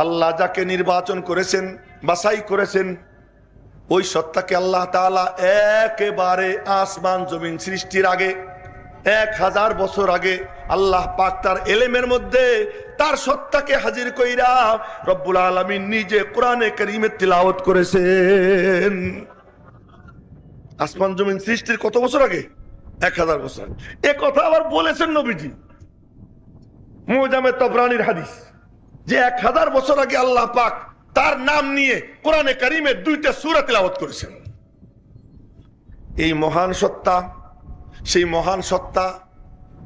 আল্লাহ যাকে নির্বাচন করেছেন, বাছাই করেছেন, ওই সত্তাকে আল্লাহ তাআলা একেবারে আসমান জমিন সৃষ্টির আগে 1000 বছর আগে আল্লাহ পাক তার এলেমের মধ্যে তার সত্তাকে হাজির কইরা রব্বুল আলামিন নিজে কোরআনে কারীমে তিলাওয়াত করেছেন। আসমান জমিন সৃষ্টির কত বছর আগে? 1000 বছর। এ কথা আবার বলেছেন নবীজি মুজামে তবরানির হাদিস, যে 1000 বছর আগে আল্লাহ পাক তার নাম নিয়ে কোরআনে কারীমে 2টা সূরা তিলাওয়াত করেছেন। এই মহান সত্তা, সেই মহান সত্তা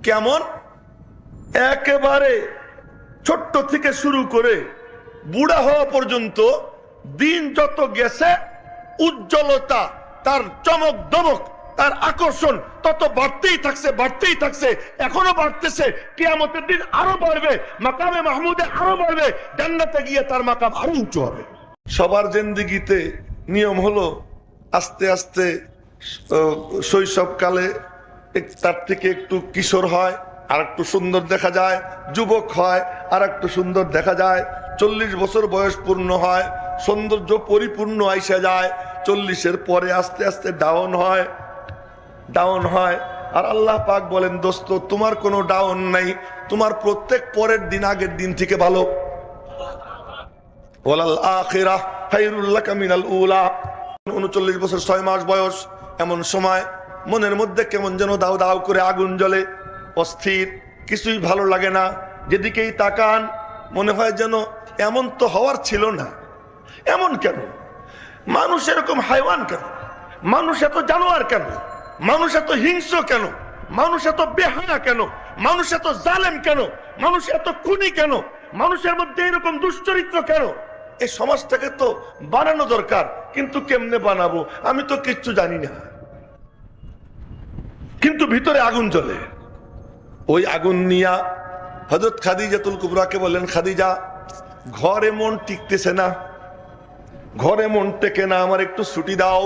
কেমন? একেবারে ছোট্ট থেকে শুরু করে বুড়া হওয়া পর্যন্ত দিন যত গেছে উজ্জ্বলতা, তার চমক দমক, তার আকর্ষণ তত বাড়তেই থাকছে, বাড়তেই থাকছে, এখনো বাড়তেছে। কিয়ামতের দিন আরো বাড়বে, মাকামে মাহমুদে আরো বাড়বে, জান্নাতে গিয়ে তার মাকাম আরো উঁচু হবে। সবার জিন্দেগিতে নিয়ম হলো আস্তে আস্তে শৈশবকালে তার থেকে একটু কিশোর হয়, আর একটু সুন্দর দেখা যায়, যুবক হয়, আর একটু সুন্দর দেখা যায়, 40 বছর বয়স পূর্ণ হয়, সৌন্দর্য পরিপূর্ণ আইসা যায়, 40-এর পরে আস্তে আস্তে ডাউন হয়, ডাউন হয়। আর আল্লাহ পাক বলেন, দোস্ত তোমার কোনো ডাউন নাই, তোমার প্রত্যেক পরের দিন আগের দিন থেকে ভালো। ওয়ালাল আখিরাহ খায়রুল লাকা মিনাল উলা। 39 বছর 6 মাস বয়স, এমন সময় মনের মধ্যে কেমন যেন দাউ দাউ করে আগুন জ্বলে, অস্থির, কিছুই ভালো লাগে না, যেদিকেই তাকান মনে হয় যেন এমন তো হওয়ার ছিল না। এমন কেন? মানুষ এরকম হাইওয়ান কেন? মানুষ এত জানোয়ার কেন? মানুষ এত হিংস্র কেন? মানুষ এত বেহায়া কেন? মানুষ এত জালেম কেন? মানুষ এত খুনি কেন? মানুষের মধ্যে এরকম দুশ্চরিত্র কেন? এই সমাজটাকে তো বানানো দরকার, কিন্তু কেমনে বানাবো আমি তো কিচ্ছু জানি না। কিন্তু ভিতরে আগুন জ্বলে। ওই আগুন নিয়া হযরত খাদিজাতুল কুবরাকে বললেন, খাদিজা ঘরে মন টিকতেছে না, ঘরে মন টেকে না, আমার একটু ছুটি দাও,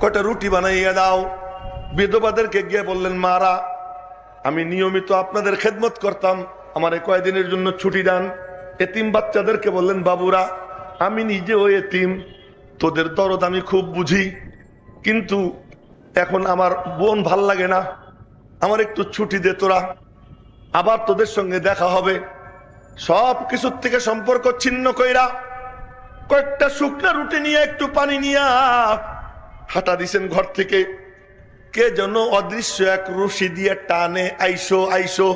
কয়টা রুটি বানাইয়া দাও। বিধবাদেরকে গিয়ে বললেন, মারা আমি নিয়মিত আপনাদের খেদমত করতাম, আমার কয়েকদিনের জন্য ছুটি দেন। এতিম বাচ্চাদেরকে বললেন, বাবুরা আমি নিজেও এতিম, তোদের দরদ আমি খুব বুঝি, কিন্তু এখন আমার বোন ভাল লাগে না, আমার একটু ছুটি দে তোরা, আবার তোদের সঙ্গে দেখা হবে। সব কিছুর থেকে সম্পর্ক ছিন্ন কইরা কয়েকটা শুকনা রুটি নিয়ে একটু পানি নিয়ে হাঁটা দিছেন ঘর থেকে। কে যেন অদৃশ্য এক রশি দিয়ে টানে, আইসো আইসো।